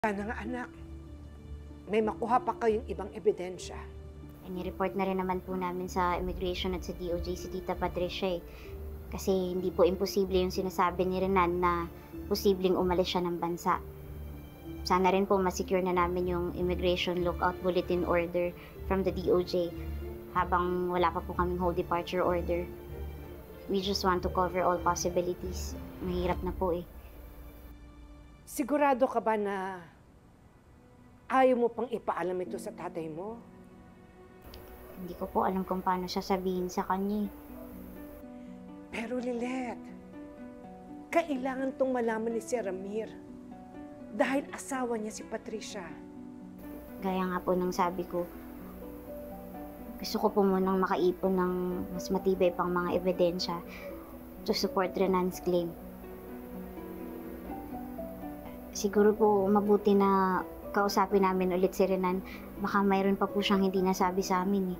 Sana nga anak, may makuha pa kayong ibang ebidensya. Ni-report na rin naman po namin sa Immigration at sa DOJ si Tita Patricia eh. Kasi hindi po imposible yung sinasabi ni Renan na posibleng umalis siya ng bansa. Sana rin po masecure na namin yung Immigration Lookout Bulletin Order from the DOJ habang wala pa po kaming whole departure order. We just want to cover all possibilities. Mahirap na po eh. Sigurado ka ba na ayaw mo pang ipaalam ito sa tatay mo? Hindi ko po alam kung paano sasabihin sa kanya eh. Pero Lilet, kailangan tong malaman ni Sir Ramir dahil asawa niya si Patricia. Gaya nga po ng sabi ko, gusto ko po munang makaipon ng mas matibay pang mga ebidensya to support Renan's claim. Siguro po mabuti na kausapin namin ulit si Renan. Baka mayroon pa po siyang hindi nasabi sa amin eh.